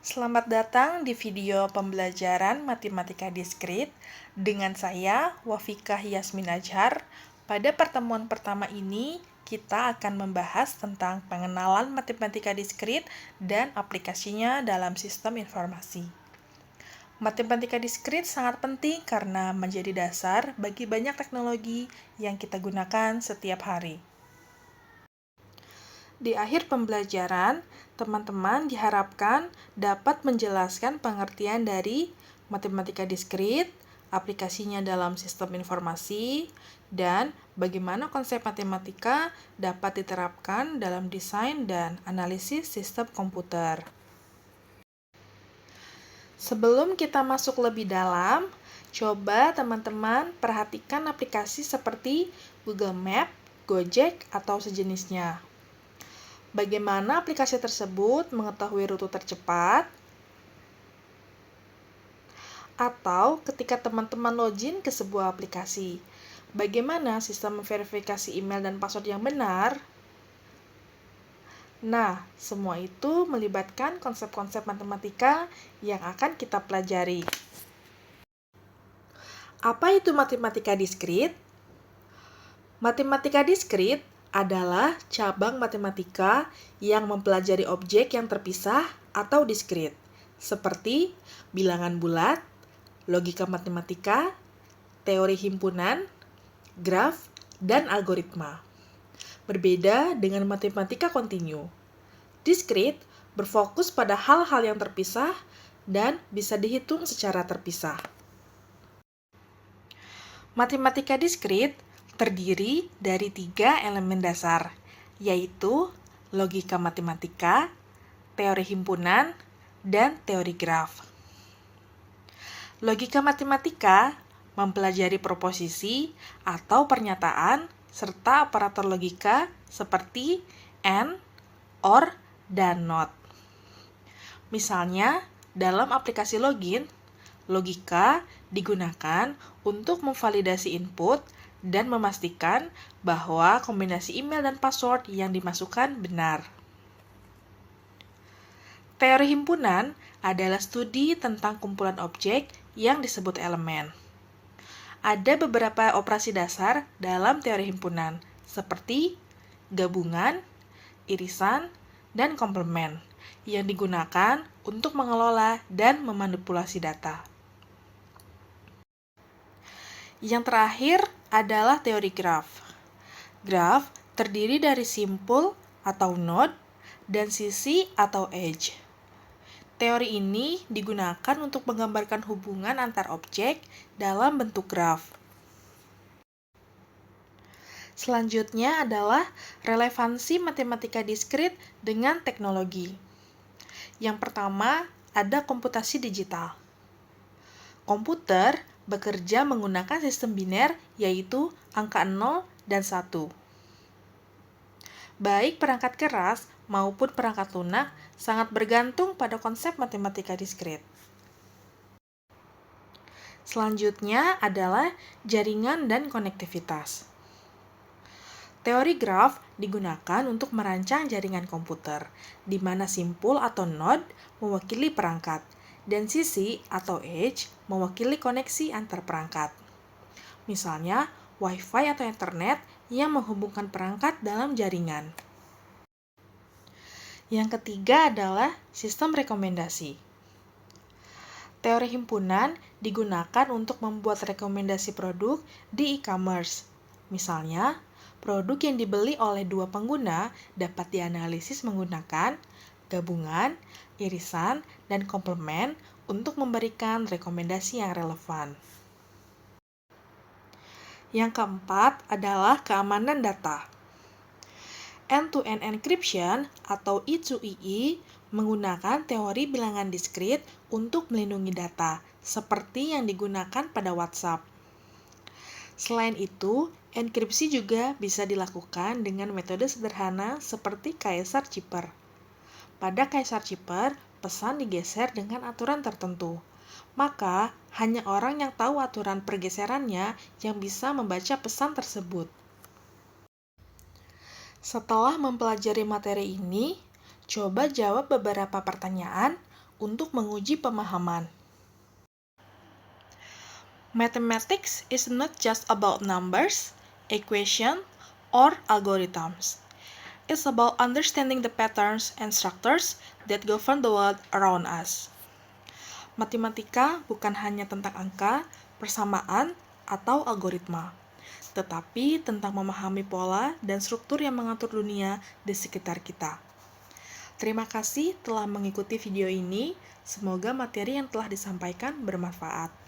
Selamat datang di video pembelajaran Matematika Diskrit dengan saya, Wafikah Yasmin Ajhar. Pada pertemuan pertama ini, kita akan membahas tentang pengenalan matematika diskrit dan aplikasinya dalam sistem informasi. Matematika diskrit sangat penting karena menjadi dasar bagi banyak teknologi yang kita gunakan setiap hari. Di akhir pembelajaran, teman-teman diharapkan dapat menjelaskan pengertian dari matematika diskrit, aplikasinya dalam sistem informasi, dan bagaimana konsep matematika dapat diterapkan dalam desain dan analisis sistem komputer. Sebelum kita masuk lebih dalam, coba teman-teman perhatikan aplikasi seperti Google Map, Gojek, atau sejenisnya. Bagaimana aplikasi tersebut mengetahui rute tercepat? Atau ketika teman-teman login ke sebuah aplikasi, bagaimana sistem verifikasi email dan password yang benar? Nah, semua itu melibatkan konsep-konsep matematika yang akan kita pelajari. Apa itu matematika diskrit? Matematika diskrit adalah cabang matematika yang mempelajari objek yang terpisah atau diskrit, seperti bilangan bulat, logika matematika, teori himpunan, graf, dan algoritma. Berbeda dengan matematika kontinu. Diskrit berfokus pada hal-hal yang terpisah dan bisa dihitung secara terpisah. Matematika diskrit terdiri dari 3 elemen dasar, yaitu logika matematika, teori himpunan, dan teori graf. Logika matematika mempelajari proposisi atau pernyataan serta operator logika seperti and, or, dan not. Misalnya, dalam aplikasi login, logika digunakan untuk memvalidasi input dan memastikan bahwa kombinasi email dan password yang dimasukkan benar. Teori himpunan adalah studi tentang kumpulan objek yang disebut elemen. Ada beberapa operasi dasar dalam teori himpunan, seperti gabungan, irisan, dan komplement, yang digunakan untuk mengelola dan memanipulasi data. Yang terakhir adalah teori graf. Graf terdiri dari simpul atau node dan sisi atau edge. Teori ini digunakan untuk menggambarkan hubungan antar objek dalam bentuk graf. Selanjutnya adalah relevansi matematika diskrit dengan teknologi. Yang pertama, ada komputasi digital. Komputer bekerja menggunakan sistem biner, yaitu angka 0 dan 1. Baik perangkat keras maupun perangkat lunak sangat bergantung pada konsep matematika diskrit. Selanjutnya adalah jaringan dan konektivitas. Teori graf digunakan untuk merancang jaringan komputer, di mana simpul atau node mewakili perangkat, dan sisi atau edge mewakili koneksi antar perangkat. Misalnya, Wi-Fi atau internet yang menghubungkan perangkat dalam jaringan. Yang ketiga adalah sistem rekomendasi. Teori himpunan digunakan untuk membuat rekomendasi produk di e-commerce. Misalnya, produk yang dibeli oleh 2 pengguna dapat dianalisis menggunakan gabungan, irisan, dan komplement untuk memberikan rekomendasi yang relevan. Yang keempat adalah keamanan data. End-to-end encryption atau E2EE menggunakan teori bilangan diskrit untuk melindungi data, seperti yang digunakan pada WhatsApp. Selain itu, enkripsi juga bisa dilakukan dengan metode sederhana seperti Caesar Cipher. Pada Caesar Cipher, pesan digeser dengan aturan tertentu. Maka, hanya orang yang tahu aturan pergeserannya yang bisa membaca pesan tersebut. Setelah mempelajari materi ini, coba jawab beberapa pertanyaan untuk menguji pemahaman. Mathematics is not just about numbers, equations, or algorithms. It's about understanding the patterns and structures that govern the world around us. Matematika bukan hanya tentang angka, persamaan, atau algoritma, tetapi tentang memahami pola dan struktur yang mengatur dunia di sekitar kita. Terima kasih telah mengikuti video ini. Semoga materi yang telah disampaikan bermanfaat.